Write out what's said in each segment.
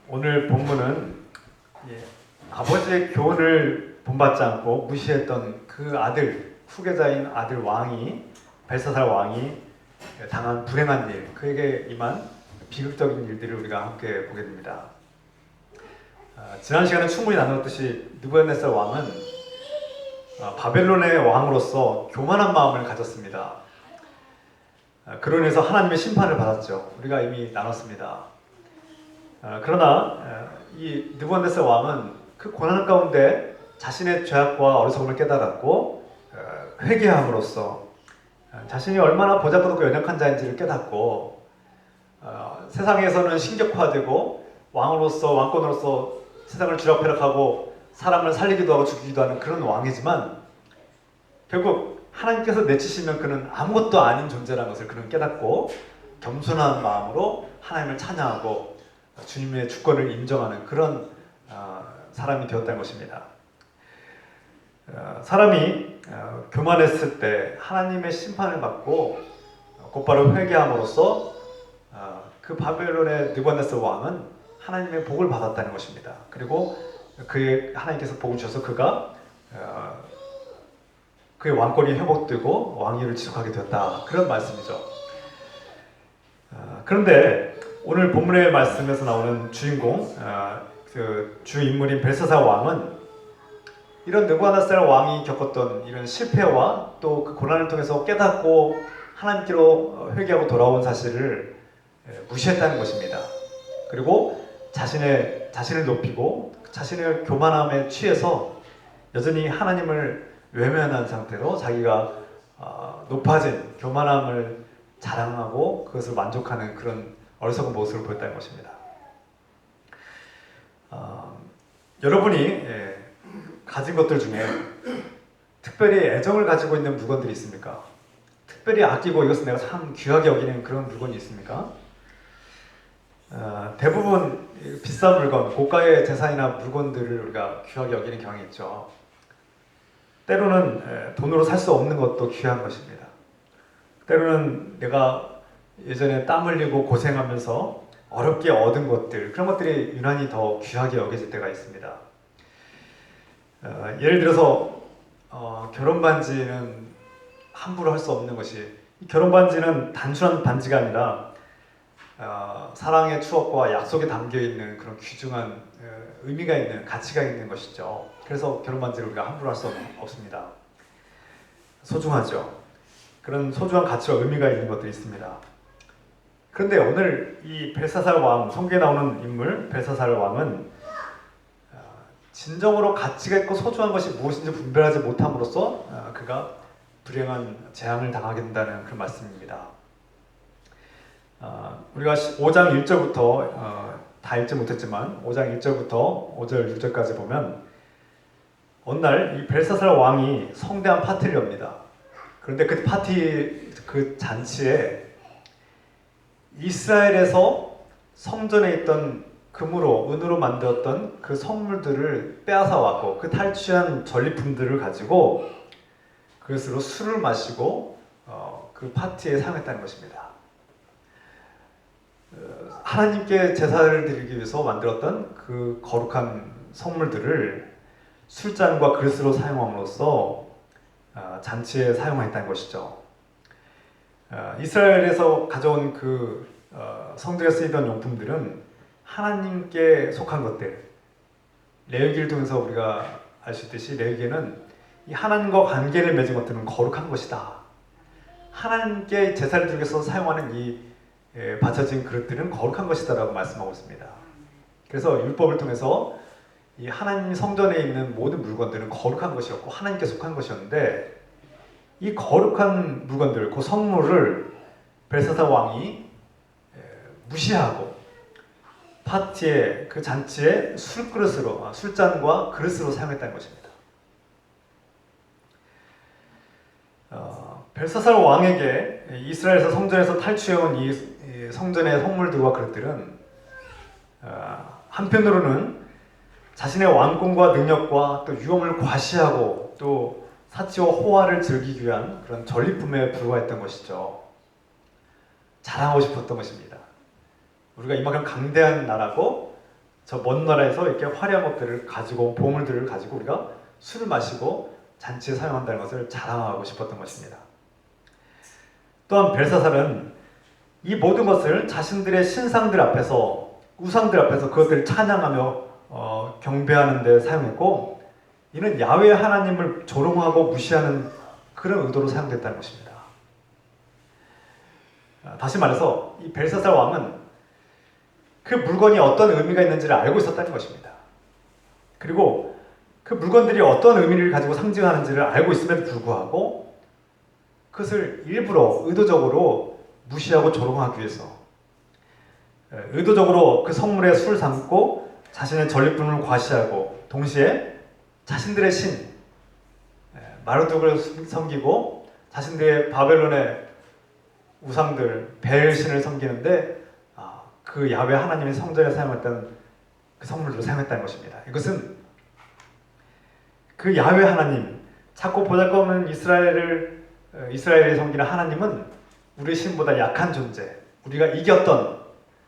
오늘 본문은 아버지의 교훈을 본받지 않고 무시했던 그 아들, 후계자인 아들 왕이 벨사살 왕이 당한 불행한 일, 그에게 임한 비극적인 일들을 우리가 함께 보게 됩니다. 지난 시간에 충분히 나누었듯이 느부갓네살 왕은 바벨론의 왕으로서 교만한 마음을 가졌습니다. 그로 인해서 하나님의 심판을 받았죠. 우리가 이미 나눴습니다. 그러나 이 느부갓네살 왕은 그 고난 가운데 자신의 죄악과 어리석음을 깨달았고 회개함으로써 자신이 얼마나 보잘것없고 연약한 자인지를 깨닫고 세상에서는 신격화되고 왕권으로서 세상을 쥐락펴락하고 사람을 살리기도 하고 죽이기도 하는 그런 왕이지만 결국 하나님께서 내치시면 그는 아무것도 아닌 존재라는 것을 그는 깨닫고 겸손한 마음으로 하나님을 찬양하고 주님의 주권을 인정하는 그런 사람이 되었다는 것입니다. 사람이 교만했을 때 하나님의 심판을 받고 곧바로 회개함으로써 그 바벨론의 느부갓네살 왕은 하나님의 복을 받았다는 것입니다. 그리고 하나님께서 복을 주셔서 그가 그의 왕권이 회복되고 왕위를 지속하게 되었다, 그런 말씀이죠. 그런데 오늘 본문의 말씀에서 나오는 주인공, 그 주인물인 벨사살 왕은 이런 느부갓네살 왕이 겪었던 이런 실패와 또 그 고난을 통해서 깨닫고 하나님께로 회개하고 돌아온 사실을 무시했다는 것입니다. 그리고 자신을 높이고 자신의 교만함에 취해서 여전히 하나님을 외면한 상태로 자기가 높아진 교만함을 자랑하고 그것을 만족하는 그런 어리석은 모습을 보였다는 것입니다. 여러분이 가진 것들 중에 특별히 애정을 가지고 있는 물건들이 있습니까? 특별히 아끼고 이것은 내가 참 귀하게 여기는 그런 물건이 있습니까? 대부분 비싼 물건, 고가의 재산이나 물건들을 우리가 귀하게 여기는 경향이 있죠. 때로는 돈으로 살 수 없는 것도 귀한 것입니다. 때로는 내가 예전에 땀 흘리고 고생하면서 어렵게 얻은 것들, 그런 것들이 유난히 더 귀하게 여겨질 때가 있습니다. 예를 들어서 결혼 반지는 함부로 할 수 없는 것이, 결혼 반지는 단순한 반지가 아니라 사랑의 추억과 약속이 담겨있는 그런 귀중한 의미가 있는, 가치가 있는 것이죠. 그래서 결혼 반지를 우리가 함부로 할 수 없습니다. 소중하죠. 그런 소중한 가치와 의미가 있는 것들이 있습니다. 그런데 오늘 이 벨사살 왕, 성경에 나오는 인물 벨사살 왕은 진정으로 가치가 있고 소중한 것이 무엇인지 분별하지 못함으로써 그가 불행한 재앙을 당하게 된다는 그런 말씀입니다. 우리가 5장 1절부터 다 읽지 못했지만 5장 1절부터 5절 6절까지 보면 어느 날 이 벨사살 왕이 성대한 파티를 엽니다. 그런데 그 잔치에 이스라엘에서 성전에 있던 금으로, 은으로 만들었던 그 성물들을 빼앗아 왔고 그 탈취한 전리품들을 가지고 그것으로 술을 마시고 그 파티에 사용했다는 것입니다. 하나님께 제사를 드리기 위해서 만들었던 그 거룩한 성물들을 술잔과 그릇으로 사용함으로써 잔치에 사용했다는 것이죠. 이스라엘에서 가져온 그 성전에 쓰이던 용품들은 하나님께 속한 것들, 레위기를 통해서 우리가 알 수 있듯이 레위기는 이 하나님과 관계를 맺은 것들은 거룩한 것이다. 하나님께 제사를 드리기 위해서 사용하는 이 바쳐진 그릇들은 거룩한 것이다 라고 말씀하고 있습니다. 그래서 율법을 통해서 이 하나님 성전에 있는 모든 물건들은 거룩한 것이었고 하나님께 속한 것이었는데 이 거룩한 물건들, 그 성물을 벨사살 왕이 무시하고 파티에, 그 잔치에 술그릇으로, 술잔과 그릇으로 사용했다는 것입니다. 벨사살 왕에게 이스라엘에서 성전에서 탈취해온 이 성전의 성물들과 그릇들은 한편으로는 자신의 왕권과 능력과 또 유업을 과시하고 또 사치와 호화를 즐기기 위한 그런 전리품에 불과했던 것이죠. 자랑하고 싶었던 것입니다. 우리가 이만큼 강대한 나라고 저 먼 나라에서 이렇게 화려한 것들을 가지고 보물들을 가지고 우리가 술을 마시고 잔치에 사용한다는 것을 자랑하고 싶었던 것입니다. 또한 벨사살은 이 모든 것을 자신들의 신상들 앞에서 우상들 앞에서 그것들을 찬양하며 경배하는 데 사용했고 이는 야훼 하나님을 조롱하고 무시하는 그런 의도로 사용됐다는 것입니다. 다시 말해서 이 벨사살 왕은 그 물건이 어떤 의미가 있는지를 알고 있었다는 것입니다. 그리고 그 물건들이 어떤 의미를 가지고 상징하는지를 알고 있음에도 불구하고 그것을 일부러 의도적으로 무시하고 조롱하기 위해서 의도적으로 그 성물에 술 삼고 자신의 전리품을 과시하고 동시에 자신들의 신 마르둑을 섬기고 자신들의 바벨론의 우상들 벨신을 섬기는데 그 야훼 하나님의 성전에 사용했던 그 성물로 사용했다는 것입니다. 이것은 그 야훼 하나님, 작고 보잘것없는 이스라엘이 섬기는 하나님은 우리 신보다 약한 존재, 우리가 이겼던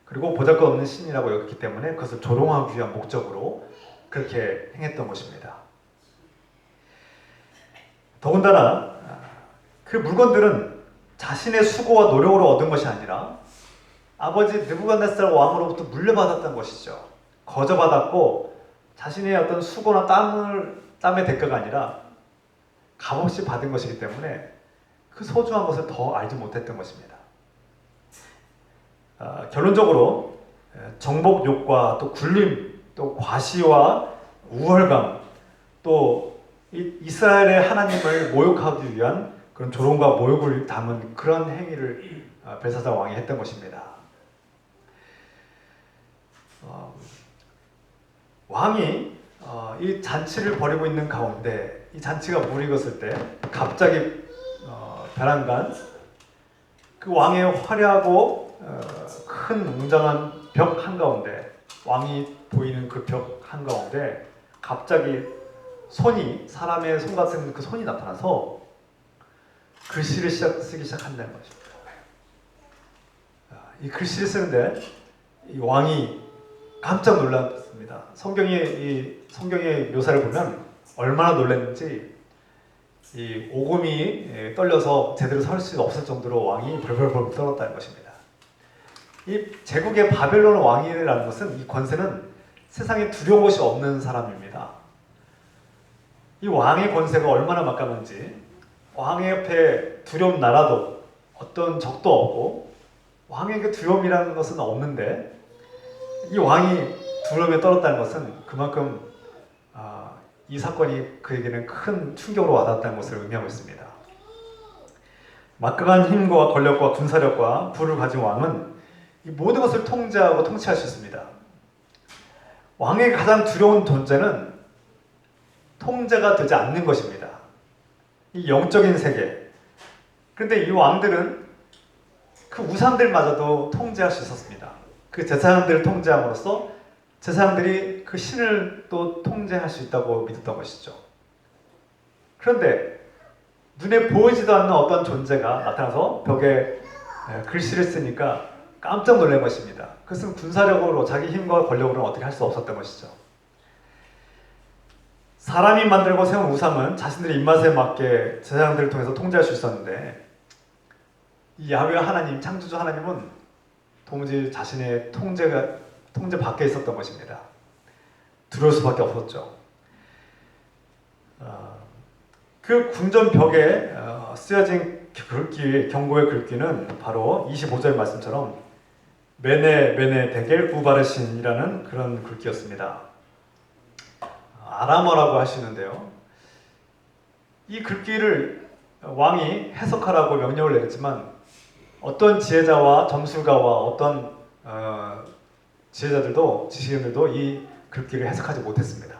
그리고 보잘것없는 신이라고 여겼기 때문에 그것을 조롱하기 위한 목적으로 그렇게 행했던 것입니다. 더군다나 그 물건들은 자신의 수고와 노력으로 얻은 것이 아니라 아버지 느부갓네살 왕으로부터 물려받았던 것이죠. 거저받았고 자신의 어떤 수고나 땀의 대가가 아니라 값없이 받은 것이기 때문에 그 소중한 것을 더 알지 못했던 것입니다. 결론적으로 정복욕과 또 굴림, 또 과시와 우월감, 또 이스라엘의 하나님을 모욕하기 위한 그런 조롱과 모욕을 담은 그런 행위를 벨사살 왕이 했던 것입니다. 왕이 이 잔치를 벌이고 있는 가운데 이 잔치가 무르익었을 때 갑자기 벼랑간 그 왕의 화려하고 큰 웅장한 벽 한가운데 왕이 보이는 그 벽 한가운데 갑자기 사람의 손 같은 그 손이 나타나서 글씨를 쓰기 시작한다는 것입니다. 이 글씨를 쓰는데 이 왕이 깜짝 놀랐습니다. 성경의 묘사를 보면 얼마나 놀랐는지 이 오금이 떨려서 제대로 설 수 없을 정도로 왕이 벌벌벌 떨었다는 것입니다. 이 제국의 바벨론 왕이라는 것은 이 권세는 세상에 두려운 것이 없는 사람입니다. 이 왕의 권세가 얼마나 막강한지 왕의 옆에 두려운 나라도 어떤 적도 없고 왕의 그 두려움이라는 것은 없는데 이 왕이 두려움에 떨었다는 것은 그만큼 이 사건이 그에게는 큰 충격으로 와닿았다는 것을 의미하고 있습니다. 막강한 힘과 권력과 군사력과 부를 가진 왕은 이 모든 것을 통제하고 통치할 수 있습니다. 왕의 가장 두려운 존재는 통제가 되지 않는 것입니다. 이 영적인 세계. 그런데 이 왕들은 그 우상들마저도 통제할 수 있었습니다. 그 제사장들을 통제함으로써 제사장들이 그 신을 또 통제할 수 있다고 믿었던 것이죠. 그런데 눈에 보이지도 않는 어떤 존재가 나타나서 벽에 글씨를 쓰니까 깜짝 놀란 것입니다. 그것은 군사력으로 자기 힘과 권력으로는 어떻게 할 수 없었던 것이죠. 사람이 만들고 세운 우상은 자신들의 입맛에 맞게 제사장들을 통해서 통제할 수 있었는데 이 야훼 하나님, 창조주 하나님은 도무지 자신의 통제 밖에 있었던 것입니다. 두려울 수밖에 없었죠. 그 궁전 벽에 쓰여진 글귀, 경고의 글귀는 바로 25절 말씀처럼 메네 메네 데겔 우바르신이라는 그런 글귀였습니다. 아람어라고 하시는데요. 이 글귀를 왕이 해석하라고 명령을 내렸지만 어떤 지혜자와 점술가와 어떤 지혜자들도 지식인들도 이 글귀를 해석하지 못했습니다.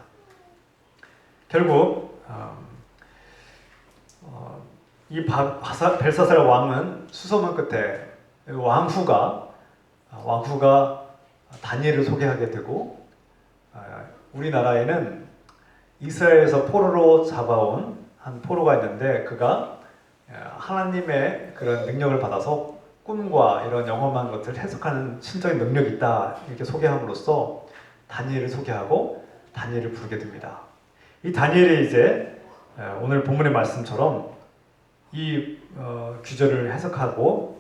결국 이 벨사살 왕은 수소문 끝에 왕후가 다니엘을 소개하게 되고 우리나라에는 이스라엘에서 포로로 잡아온 한 포로가 있는데 그가 하나님의 그런 능력을 받아서 꿈과 이런 영험한 것들을 해석하는 신적인 능력이 있다 이렇게 소개함으로써 다니엘을 소개하고 다니엘을 부르게 됩니다. 이 다니엘이 이제 오늘 본문의 말씀처럼 이 규절을 해석하고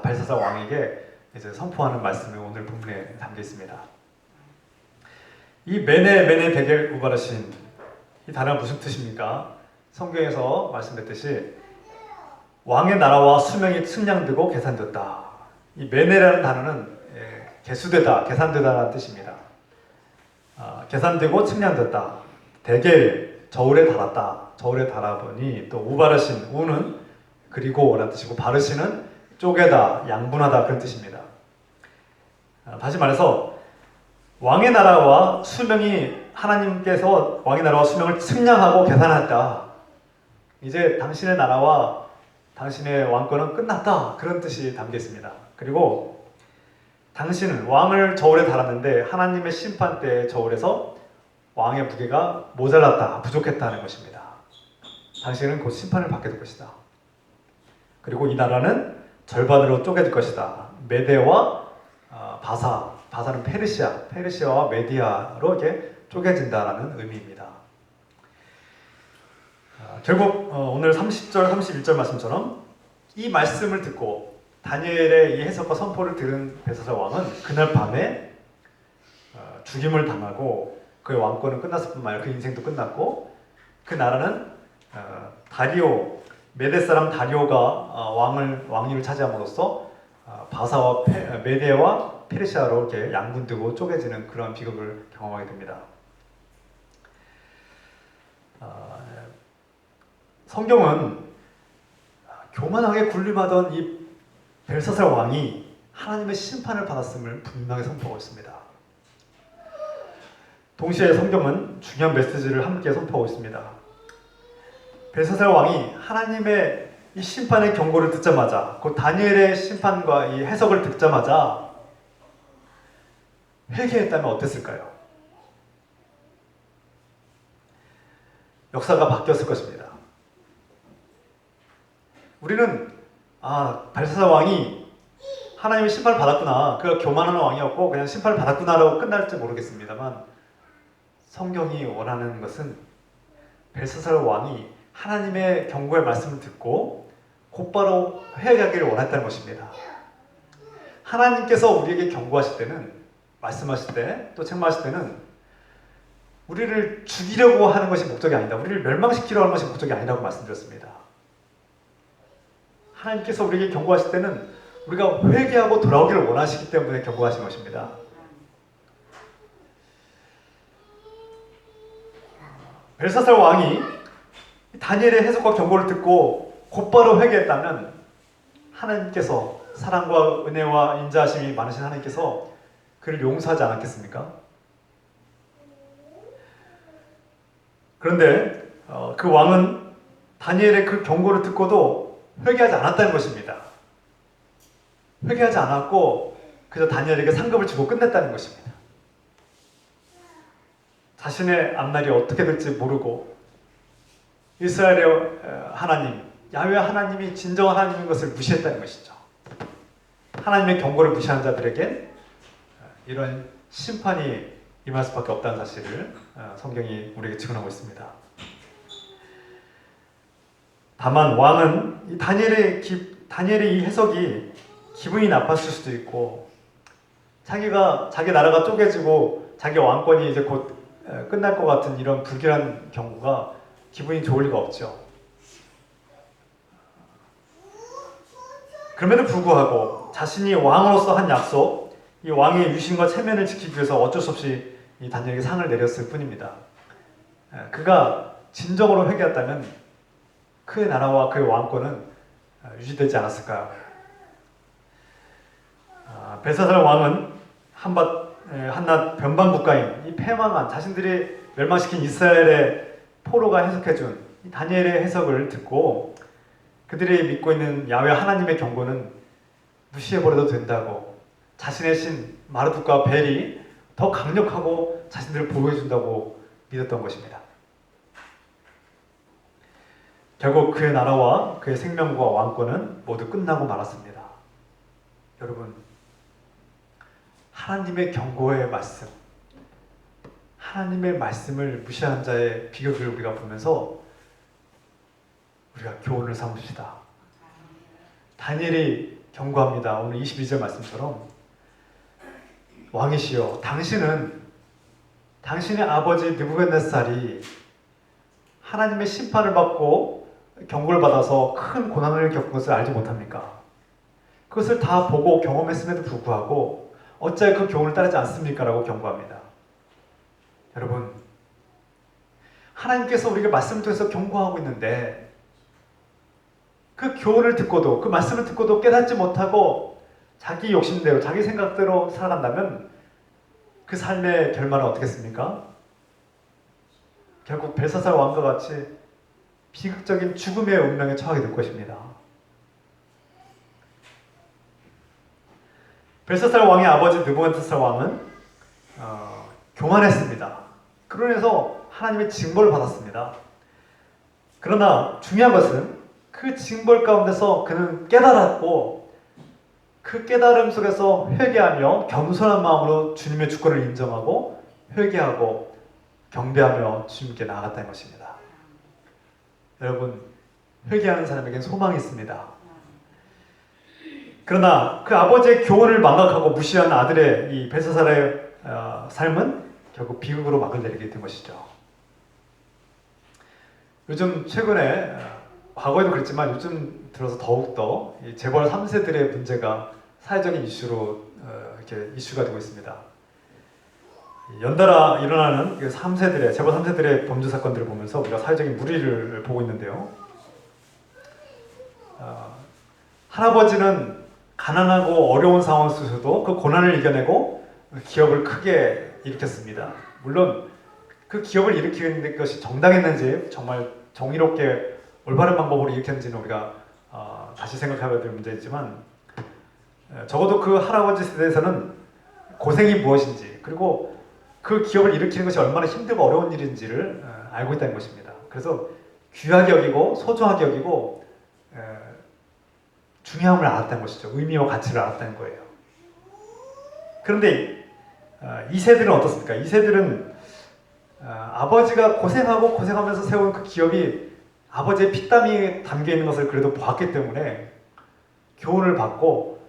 벨사살 왕에게 이제 선포하는 말씀이 오늘 본문에 담겨 있습니다. 이 메네 데겔 우바르신, 이 단어가 무슨 뜻입니까? 성경에서 말씀드렸듯이 왕의 나라와 수명이 측량되고 계산되었다. 이 메네라는 단어는 계수되다, 계산되다라는 뜻입니다. 계산되고 측량됐다. 데겔, 저울에 달았다. 저울에 달아보니, 또 우바르신, 우는 그리고 라는 뜻이고, 바르신은 쪼개다, 양분하다, 그런 뜻입니다. 다시 말해서 왕의 나라와 수명이, 하나님께서 왕의 나라와 수명을 측량하고 계산했다. 이제 당신의 나라와 당신의 왕권은 끝났다, 그런 뜻이 담겨 있습니다. 그리고 당신은 왕을 저울에 달았는데 하나님의 심판대의 저울에서 왕의 무게가 모자랐다, 부족했다는 것입니다. 당신은 곧 심판을 받게 될 것이다. 그리고 이 나라는 절반으로 쪼개질 것이다. 메데와 바사는 페르시아와 메디아로 이렇게 쪼개진다라는 의미입니다. 결국 오늘 30절, 31절 말씀처럼 이 말씀을 듣고 다니엘의 이 해석과 선포를 들은 벨사살 왕은 그날 밤에 죽임을 당하고 그의 왕권은 끝났을 뿐만 아니라 그 인생도 끝났고, 그 나라는 다리오, 메데 사람 다리오가 왕위를 차지함으로써 바사와 메데와 페르시아로 이렇게 양분되고 쪼개지는 그런 비극을 경험하게 됩니다. 성경은 교만하게 군림하던 이 벨사살 왕이 하나님의 심판을 받았음을 분명히 선포하고 있습니다. 동시에 성경은 중요한 메시지를 함께 선포하고 있습니다. 벨사살 왕이 하나님의 이 심판의 경고를 듣자마자, 곧 다니엘의 심판과 이 해석을 듣자마자 회개했다면 어땠을까요? 역사가 바뀌었을 것입니다. 우리는 벨사살 왕이 하나님의 심판을 받았구나, 그가 교만하는 왕이었고 그냥 심판을 받았구나라고 끝날지 모르겠습니다만, 성경이 원하는 것은 벨사살 왕이 하나님의 경고의 말씀을 듣고 곧바로 회개하기를 원했다는 것입니다. 하나님께서 우리에게 경고하실 때는, 말씀하실 때, 또 책망하실 때는 우리를 죽이려고 하는 것이 목적이 아니다, 우리를 멸망시키려고 하는 것이 목적이 아니라고 말씀드렸습니다. 하나님께서 우리에게 경고하실 때는 우리가 회개하고 돌아오기를 원하시기 때문에 경고하신 것입니다. 벨사살 왕이 다니엘의 해석과 경고를 듣고 곧바로 회개했다면 하나님께서, 사랑과 은혜와 인자하심이 많으신 하나님께서 그를 용서하지 않았겠습니까? 그런데 그 왕은 다니엘의 그 경고를 듣고도 회개하지 않았다는 것입니다. 회개하지 않았고 그저 다니엘에게 상급을 주고 끝냈다는 것입니다. 자신의 앞날이 어떻게 될지 모르고 이스라엘의 하나님, 야훼 하나님이 진정한 하나님인 것을 무시했다는 것이죠. 하나님의 경고를 무시한 자들에게 이런 심판이 임할 수밖에 없다는 사실을 성경이 우리에게 증언하고 있습니다. 다만 왕은 다니엘의 이 해석이 기분이 나빴을 수도 있고, 자기 나라가 쪼개지고 자기 왕권이 이제 곧 끝날 것 같은 이런 불길한 경고가 기분이 좋을 리가 없죠. 그럼에도 불구하고 자신이 왕으로서 한 약속, 이 왕의 유신과 체면을 지키기 위해서 어쩔 수 없이 이 다니엘에게 상을 내렸을 뿐입니다. 그가 진정으로 회개했다면 그의 나라와 그의 왕권은 유지되지 않았을까요? 벨사살 왕은 한낱 변방 국가인 이 패망한, 자신들이 멸망시킨 이스라엘의 포로가 해석해준 이 다니엘의 해석을 듣고 그들이 믿고 있는 야훼 하나님의 경고는 무시해버려도 된다고, 자신의 신 마르둑과 벨이 더 강력하고 자신들을 보호해준다고 믿었던 것입니다. 결국 그의 나라와 그의 생명과 왕권은 모두 끝나고 말았습니다. 여러분, 하나님의 경고의 말씀, 하나님의 말씀을 무시한 자의 비극을 우리가 보면서 우리가 교훈을 삼읍시다. 다니엘이 경고합니다. 오늘 22절 말씀처럼 왕이시여, 당신의 아버지 느부갓네살이 하나님의 심판을 받고 경고를 받아서 큰 고난을 겪은 것을 알지 못합니까? 그것을 다 보고 경험했음에도 불구하고 어찌하여 그 교훈을 따르지 않습니까? 라고 경고합니다. 여러분, 하나님께서 우리에게 말씀을 통해서 경고하고 있는데 그 교훈을 듣고도, 그 말씀을 듣고도 깨닫지 못하고 자기 욕심대로, 자기 생각대로 살아간다면 그 삶의 결말은 어떻겠습니까? 결국 벨사살 왕과 같이 비극적인 죽음의 운명에 처하게 될 것입니다. 벨사살 왕의 아버지 느부갓네살 왕은 교만했습니다. 그로 인해서 하나님의 징벌을 받았습니다. 그러나 중요한 것은 그 징벌 가운데서 그는 깨달았고 그 깨달음 속에서 회개하며 겸손한 마음으로 주님의 주권을 인정하고 회개하고 경배하며 주님께 나아갔다는 것입니다. 여러분, 회개하는 사람에겐 소망이 있습니다. 그러나 그 아버지의 교훈을 망각하고 무시한 아들의 이 벨사살의 삶은 결국 비극으로 막을 내리게 된 것이죠. 요즘 최근에, 과거에도 그랬지만 요즘 들어서 더욱더 이 재벌 3세들의 문제가 사회적인 이슈로 이렇게 이슈가 되고 있습니다. 연달아 일어나는 그 재벌 3세들의 범죄 사건들을 보면서 우리가 사회적인 무리를 보고 있는데요. 할아버지는 가난하고 어려운 상황 속에서도 그 고난을 이겨내고 기업을 크게 일으켰습니다. 물론 그 기업을 일으키는 것이 정당했는지, 정말 정의롭게 올바른 방법으로 일으켰는지는 우리가 다시 생각해봐야 될 문제이지만, 적어도 그 할아버지 세대에서는 고생이 무엇인지, 그리고 그 기업을 일으키는 것이 얼마나 힘들고 어려운 일인지를 알고 있다는 것입니다. 그래서 귀하게 여기고 소중하게 여기고 중요함을 알았다는 것이죠. 의미와 가치를 알았다는 거예요. 그런데 이 세들은 어떻습니까? 이 세들은 아버지가 고생하면서 세운 그 기업이 아버지의 피땀이 담겨있는 것을 그래도 보았기 때문에 교훈을 받고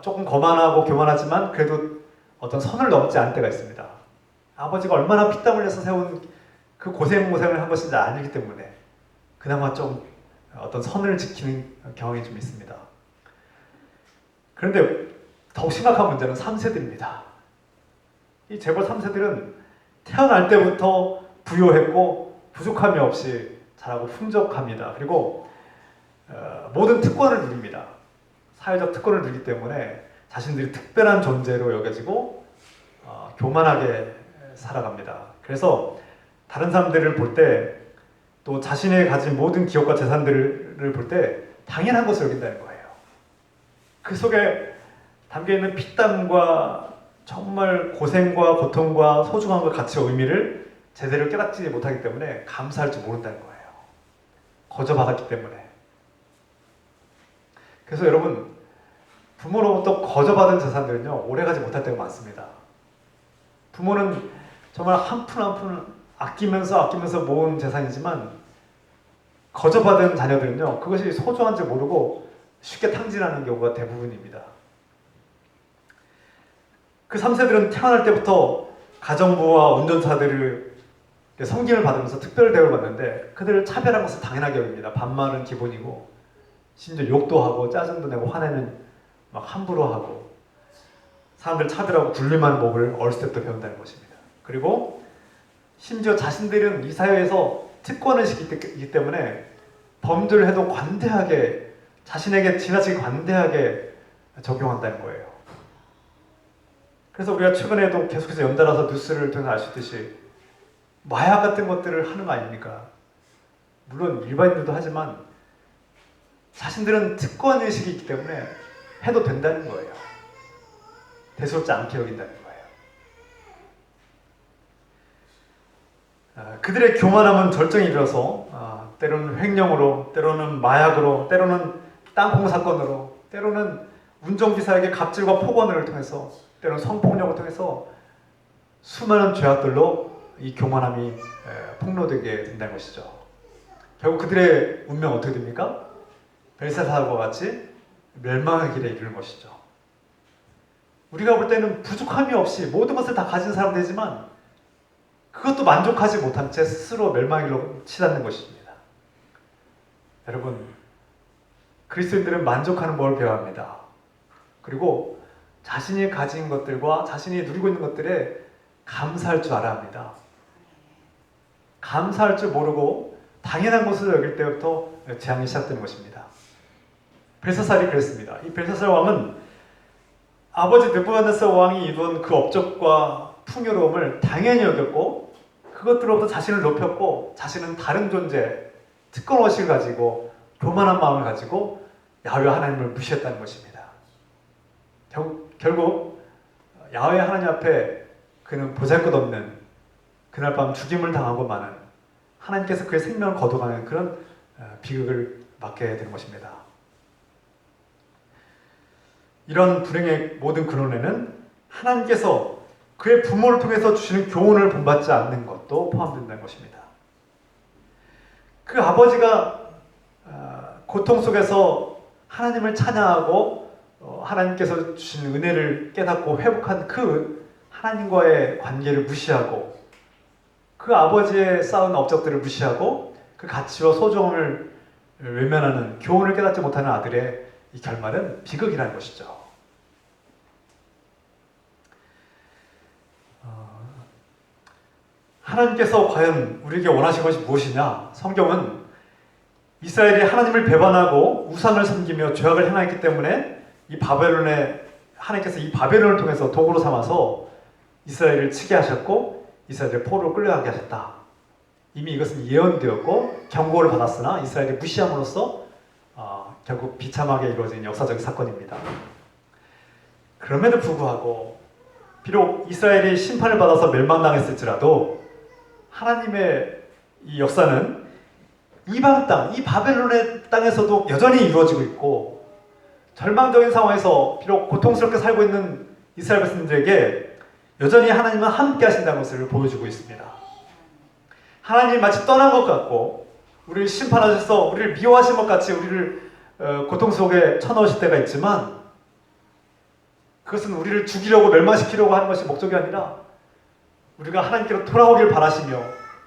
조금 거만하고 교만하지만 그래도 어떤 선을 넘지 않을 때가 있습니다. 아버지가 얼마나 피땀 흘려서 세운 그 고생을 한 것인지 알기 때문에 그나마 좀 어떤 선을 지키는 경향이 좀 있습니다. 그런데 더욱 심각한 문제는 3세들입니다. 이 재벌 3세들은 태어날 때부터 부유했고 부족함이 없이 자라고 풍족합니다. 그리고 모든 특권을 누립니다. 사회적 특권을 누리기 때문에 자신들이 특별한 존재로 여겨지고 교만하게 살아갑니다. 그래서 다른 사람들을 볼 때, 또 자신이 가진 모든 기업과 재산들을 볼 때 당연한 것을 여긴다는 거예요. 그 속에 담겨있는 피땀과 정말 고생과 고통과 소중함과 가치와 의미를 제대로 깨닫지 못하기 때문에 감사할 줄 모른다는 거예요. 거저받았기 때문에. 그래서 여러분, 부모로부터 거저받은 재산들은요, 오래가지 못할 때가 많습니다. 부모는 정말 한 푼 한 푼 아끼면서 모은 재산이지만 거저받은 자녀들은요, 그것이 소중한지 모르고 쉽게 탕진하는 경우가 대부분입니다. 그 3세들은 태어날 때부터 가정부와 운전사들을 섬김을 받으면서 특별 대우를 받는데 그들을 차별한 것을 당연하게 여깁니다. 반말은 기본이고 심지어 욕도 하고 짜증도 내고 화내면 막 함부로 하고 사람들 차별하고 굴림하는 법을 어렸을 때부터 배운다는 것입니다. 그리고 심지어 자신들은 이 사회에서 특권을 시키기 때문에 범죄를 해도 관대하게, 자신에게 지나치게 관대하게 적용한다는 거예요. 그래서 우리가 최근에도 계속해서 연달아서 뉴스를 통해서 알 수 있듯이 마약 같은 것들을 하는 거 아닙니까? 물론 일반인들도 하지만 자신들은 특권의식이 있기 때문에 해도 된다는 거예요. 대수롭지 않게 여긴다는 거예요. 그들의 교만함은 절정에 이르러서 때로는 횡령으로, 때로는 마약으로, 때로는 땅콩 사건으로, 때로는 운전기사에게 갑질과 폭언을 통해서 때로는 성폭력을 통해서 수많은 죄악들로 이 교만함이 폭로되게 된다는 것이죠. 결국 그들의 운명은 어떻게 됩니까? 벨사사과 같이 멸망의 길에 이르는 것이죠. 우리가 볼 때는 부족함이 없이 모든 것을 다 가진 사람 되지만 그것도 만족하지 못한 채 스스로 멸망의 길로 치닫는 것입니다. 여러분, 그리스도인들은 만족하는 법을 배워야 합니다. 그리고 자신이 가진 것들과 자신이 누리고 있는 것들에 감사할 줄 알아야 합니다. 감사할 줄 모르고 당연한 것으로 여길 때부터 재앙이 시작되는 것입니다. 벨사살이 그랬습니다. 이 벨사살 왕은 아버지 느부갓네살 왕이 이룬 그 업적과 풍요로움을 당연히 여겼고 그것들로부터 자신을 높였고 자신은 다른 존재, 특권의식을 가지고 교만한 마음을 가지고 야훼 하나님을 무시했다는 것입니다. 결국 야훼 하나님 앞에 그는 보잘것없는 그날 밤 죽임을 당하고 마는 하나님께서 그의 생명을 거둬가는 그런 비극을 맞게 되는 것입니다. 이런 불행의 모든 근원에는 하나님께서 그의 부모를 통해서 주시는 교훈을 본받지 않는 것도 포함된다는 것입니다. 그 아버지가 고통 속에서 하나님을 찬양하고 하나님께서 주신 은혜를 깨닫고 회복한 그 하나님과의 관계를 무시하고 그 아버지의 쌓은 업적들을 무시하고 그 가치와 소중함을 외면하는 교훈을 깨닫지 못하는 아들의 이 결말은 비극이라는 것이죠. 하나님께서 과연 우리에게 원하신 것이 무엇이냐? 성경은 이스라엘이 하나님을 배반하고 우상을 섬기며 죄악을 행하였기 때문에 이 바벨론에 하나님께서 이 바벨론을 통해서 도구로 삼아서 이스라엘을 치게 하셨고 이스라엘을 포로로 끌려가게 하셨다. 이미 이것은 예언되었고 경고를 받았으나 이스라엘이 무시함으로써 결국 비참하게 이루어진 역사적인 사건입니다. 그럼에도 불구하고 비록 이스라엘이 심판을 받아서 멸망당했을지라도 하나님의 이 역사는 이방 땅, 이 바벨론의 땅에서도 여전히 이루어지고 있고 절망적인 상황에서 비록 고통스럽게 살고 있는 이스라엘 백성들에게 여전히 하나님은 함께 하신다는 것을 보여주고 있습니다. 하나님이 마치 떠난 것 같고 우리를 심판하셔서 우리를 미워하신 것 같이 우리를 고통 속에 쳐넣으실 때가 있지만 그것은 우리를 죽이려고 멸망시키려고 하는 것이 목적이 아니라 우리가 하나님께로 돌아오길 바라시며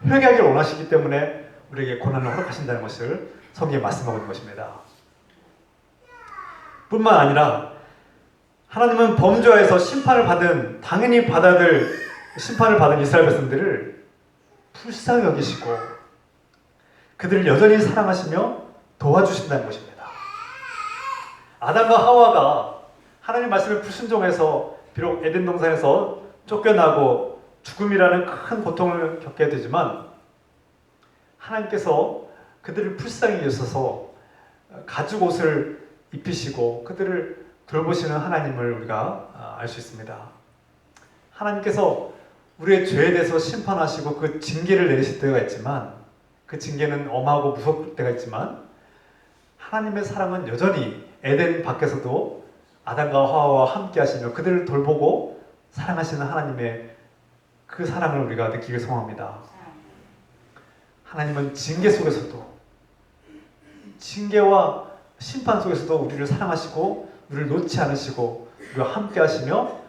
회개하기를 원하시기 때문에 우리에게 고난을 허락하신다는 것을 성경에 말씀하고 있는 것입니다. 뿐만 아니라 하나님은 범죄에서 당연히 받아야 될 심판을 받은 이스라엘 백성들을 불쌍히 여기시고 그들을 여전히 사랑하시며 도와주신다는 것입니다. 아담과 하와가 하나님 말씀에 불순종해서 비록 에덴 동산에서 쫓겨나고 죽음이라는 큰 고통을 겪게 되지만 하나님께서 그들을 불쌍히 여기셔서 가죽 옷을 입히시고 그들을 돌보시는 하나님을 우리가 알 수 있습니다. 하나님께서 우리의 죄에 대해서 심판하시고 그 징계를 내리실 때가 있지만 그 징계는 엄하고 무섭을 때가 있지만 하나님의 사랑은 여전히 에덴 밖에서도 아담과 하와와 함께 하시며 그들을 돌보고 사랑하시는 하나님의 그 사랑을 우리가 느끼길 소망합니다. 하나님은 징계 속에서도 징계와 심판 속에서도 우리를 사랑하시고 우리를 놓지 않으시고 우리와 함께 하시며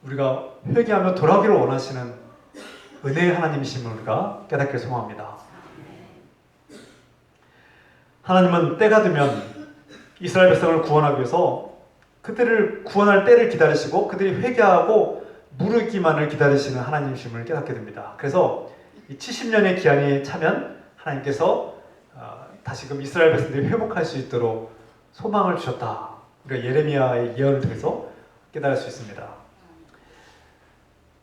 우리가 회개하며 돌아오기를 원하시는 은혜의 하나님이심을 우리가 깨닫길 소망합니다. 하나님은 때가 되면 이스라엘 백성을 구원하기 위해서 그들을 구원할 때를 기다리시고 그들이 회개하고 무르익기만을 기다리시는 하나님이심을 깨닫게 됩니다. 그래서 이 70년의 기한이 차면 하나님께서 다시금 이스라엘 백성들이 회복할 수 있도록 소망을 주셨다. 우리가 예레미야의 예언을 통해서 깨달을 수 있습니다.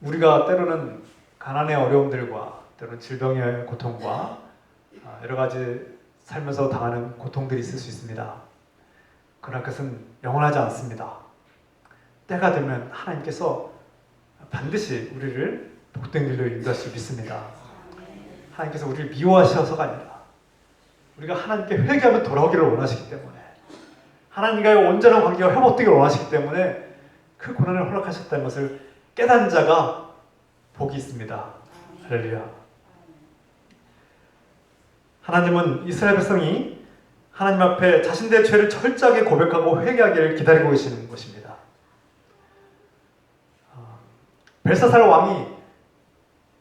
우리가 때로는 가난의 어려움들과 때로는 질병의 고통과 여러 가지 살면서 당하는 고통들이 있을 수 있습니다. 그러나 그것은 영원하지 않습니다. 때가 되면 하나님께서 반드시 우리를 복된 길로 인도하실 수 믿습니다. 하나님께서 우리를 미워하셔서가 아니라 우리가 하나님께 회개하며 돌아오기를 원하시기 때문에 하나님과의 온전한 관계가 회복되기를 원하시기 때문에 그 고난을 허락하셨다는 것을 깨닫는 자가 복이 있습니다. 할렐루야. 하나님은 이스라엘 백성이 하나님 앞에 자신들의 죄를 철저하게 고백하고 회개하기를 기다리고 계시는 것입니다. 벨사살 왕이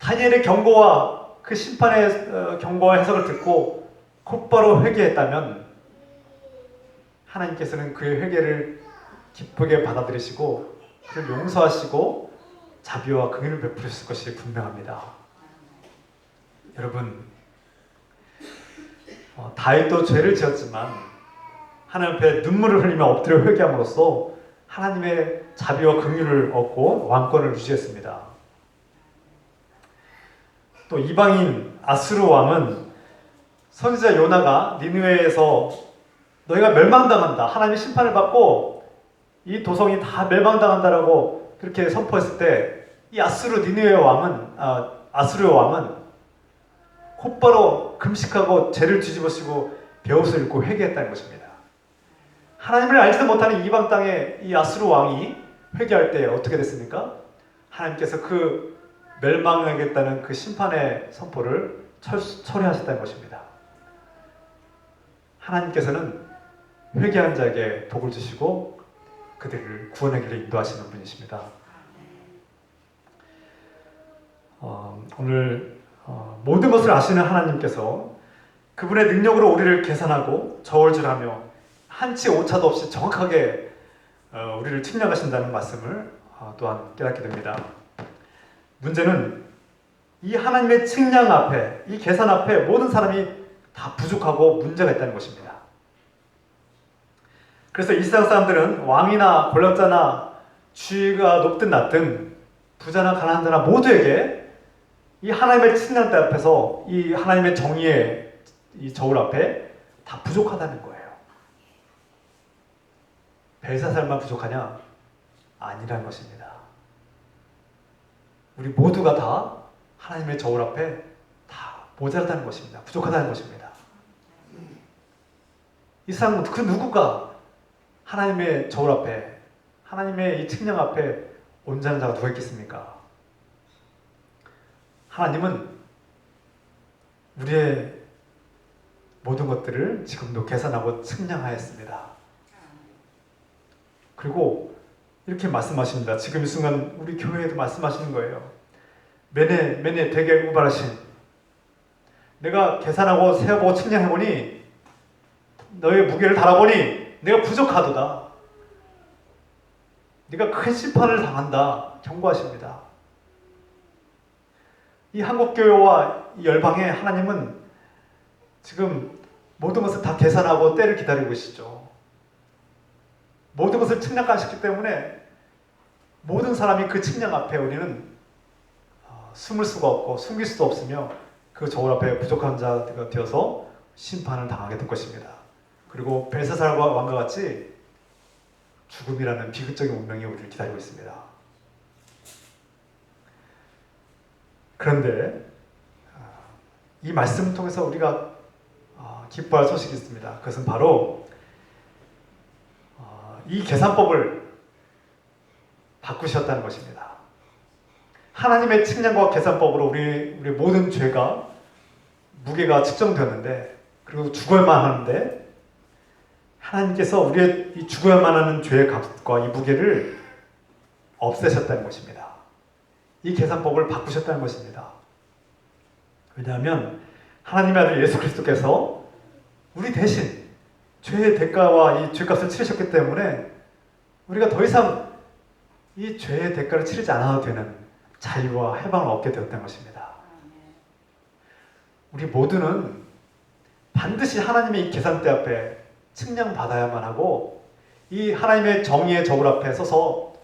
다니엘의 경고와 그 심판의 경고와 해석을 듣고 곧바로 회개했다면 하나님께서는 그의 회개를 기쁘게 받아들이시고 그를 용서하시고 자비와 긍휼을 베푸셨을 것이 분명합니다. 여러분, 다윗도 죄를 지었지만 하나님 앞에 눈물을 흘리며 엎드려 회개함으로써 하나님의 자비와 긍휼을 얻고 왕권을 유지했습니다. 또 이방인 아수르 왕은 선지자 요나가 니느웨에서 너희가 멸망당한다, 하나님의 심판을 받고 이 도성이 다 멸망당한다라고 그렇게 선포했을 때 이 아수르 왕은 곧바로 금식하고 죄를 뒤집어쓰고 베옷을 입고 회개했다는 것입니다. 하나님을 알지도 못하는 이방 땅의 이 아수르 왕이 회개할 때 어떻게 됐습니까? 하나님께서 그 멸망하겠다는 그 심판의 선포를 철회하셨다는 것입니다. 하나님께서는 회개한 자에게 복을 주시고 그들을 구원의 길로 인도하시는 분이십니다. 오늘 모든 것을 아시는 하나님께서 그분의 능력으로 우리를 계산하고 저울질하며 한치 오차도 없이 정확하게 우리를 측량하신다는 말씀을 또한 깨닫게 됩니다. 문제는 이 하나님의 측량 앞에, 이 계산 앞에 모든 사람이 다 부족하고 문제가 있다는 것입니다. 그래서 이 세상 사람들은 왕이나 권력자나 지위가 높든 낮든 부자나 가난한 자나 모두에게 이 하나님의 측량대 앞에서 이 하나님의 정의의 이 저울 앞에 다 부족하다는 거예요. 벨사살만 부족하냐? 아니라는 것입니다. 우리 모두가 다 하나님의 저울 앞에 다 모자라다는 것입니다. 부족하다는 것입니다. 이 세상 그 누구가 하나님의 저울 앞에, 하나님의 이 측량 앞에 온전한 자가 누가 있겠습니까? 하나님은 우리의 모든 것들을 지금도 계산하고 측량하였습니다. 그리고 이렇게 말씀하십니다. 지금 이 순간 우리 교회에도 말씀하시는 거예요. 매네 되게 우발하신, 내가 계산하고 세어보고 측량해보니 너의 무게를 달아보니 내가 부족하도다. 네가 큰 심판을 당한다. 경고하십니다. 이 한국교회와 이 열방에 하나님은 지금 모든 것을 다 계산하고 때를 기다리고 계시죠. 모든 것을 측량하셨기 때문에 모든 사람이 그 측량 앞에 우리는 숨을 수가 없고 숨길 수도 없으며 그 저울 앞에 부족한 자가 되어서 심판을 당하게 될 것입니다. 그리고 벨사살 왕과 같이 죽음이라는 비극적인 운명이 우리를 기다리고 있습니다. 그런데 이 말씀을 통해서 우리가 기뻐할 소식이 있습니다. 그것은 바로 이 계산법을 바꾸셨다는 것입니다. 하나님의 측량과 계산법으로 우리 모든 죄가 무게가 측정되었는데, 그리고 죽어야만 하는데 하나님께서 우리의 이 죽어야만 하는 죄의 값과 이 무게를 없애셨다는 것입니다. 이 계산법을 바꾸셨다는 것입니다. 왜냐하면 하나님의 아들 예수 그리스도께서 우리 대신 죄의 대가와 이 죄값을 치르셨기 때문에 우리가 더 이상 이 죄의 대가를 치르지 않아도 되는 자유와 해방을 얻게 되었다는 것입니다. 우리 모두는 반드시 하나님의 이 계산대 앞에 측량받아야만 하고 이 하나님의 정의의 저울 앞에 서서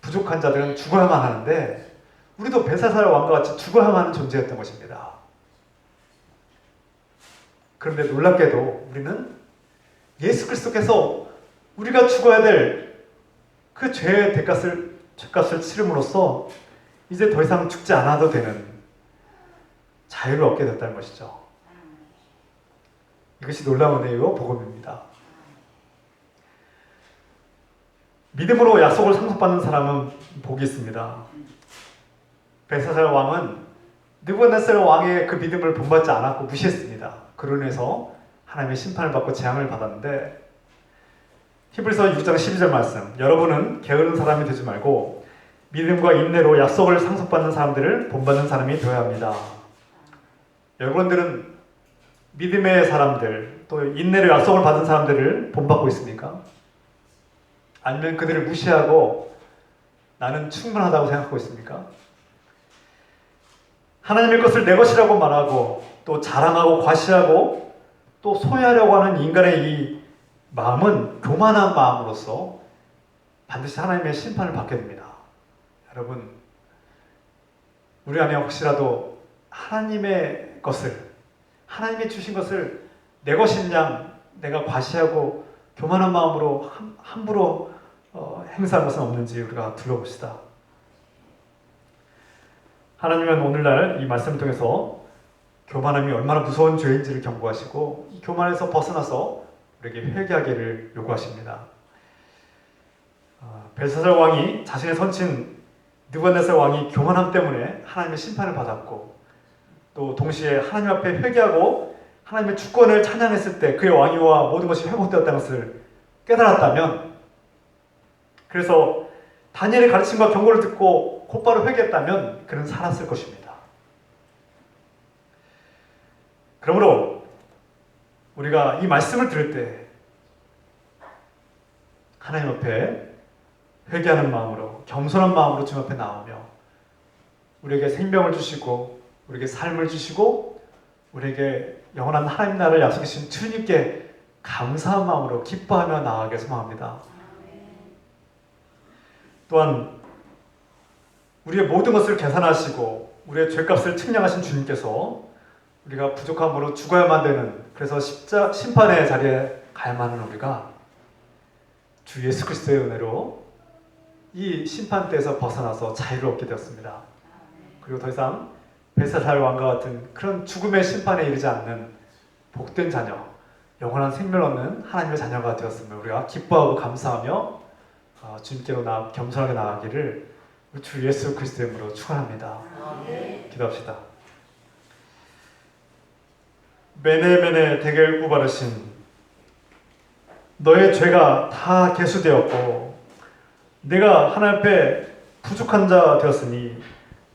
부족한 자들은 죽어야만 하는데 우리도 벨사살 왕과 같이 죽어야만 하는 존재였던 것입니다. 그런데 놀랍게도 우리는 예수 그리스도께서 우리가 죽어야 될 그 죄의 죄값을 치름으로써 이제 더 이상 죽지 않아도 되는 자유를 얻게 됐다는 것이죠. 이것이 놀라운 은혜요 복음입니다. 믿음으로 약속을 상속받는 사람은 복이 있습니다. 벨사살 왕은 느부갓네살 왕의 그 믿음을 본받지 않았고 무시했습니다. 그로 인해서 하나님의 심판을 받고 재앙을 받았는데, 히브리서 6장 12절 말씀, 여러분은 게으른 사람이 되지 말고 믿음과 인내로 약속을 상속받는 사람들을 본받는 사람이 되어야 합니다. 여러분들은 믿음의 사람들, 또 인내로 약속을 받은 사람들을 본받고 있습니까? 아니면 그들을 무시하고 나는 충분하다고 생각하고 있습니까? 하나님의 것을 내 것이라고 말하고 또 자랑하고 과시하고 또 소유하려고 하는 인간의 이 마음은 교만한 마음으로서 반드시 하나님의 심판을 받게 됩니다. 여러분, 우리 안에 혹시라도 하나님의 것을, 하나님이 주신 것을 내 것인 양 내가 과시하고 교만한 마음으로 함부로 행사한 것은 없는지 우리가 둘러봅시다. 하나님은 오늘날 이 말씀을 통해서 교만함이 얼마나 무서운 죄인지를 경고하시고 이 교만에서 벗어나서 우리에게 회개하기를 요구하십니다. 벨사살 왕이 자신의 선친 느부갓네살 왕이 교만함 때문에 하나님의 심판을 받았고, 또 동시에 하나님 앞에 회개하고 하나님의 주권을 찬양했을 때 그의 왕위와 모든 것이 회복되었다는 것을 깨달았다면, 그래서 다니엘의 가르침과 경고를 듣고 곧바로 회개했다면 그는 살았을 것입니다. 그러므로 우리가 이 말씀을 들을 때 하나님 앞에 회개하는 마음으로, 겸손한 마음으로 주님 앞에 나오며 우리에게 생명을 주시고 우리에게 삶을 주시고 우리에게 영원한 하나님 나라를 약속해 주신 주님께 감사한 마음으로 기뻐하며 나아가길 소망합니다. 또한 우리의 모든 것을 계산하시고 우리의 죄값을 측량하신 주님께서 우리가 부족함으로 죽어야만 되는, 그래서 심판의 자리에 가야만 하는 우리가 주 예수 그리스도의 은혜로 이 심판대에서 벗어나서 자유를 얻게 되었습니다. 그리고 더 이상 벨사살 왕과 같은 그런 죽음의 심판에 이르지 않는 복된 자녀, 영원한 생명을 얻는 하나님의 자녀가 되었음을 우리가 기뻐하고 감사하며 주님께로 겸손하게 나아가기를 주 예수 그리스도의 이름으로 축원합니다. 기도합시다. 메네 대겔 우바르신, 너의 죄가 다 계수되었고 내가 하나님 앞에 부족한 자 되었으니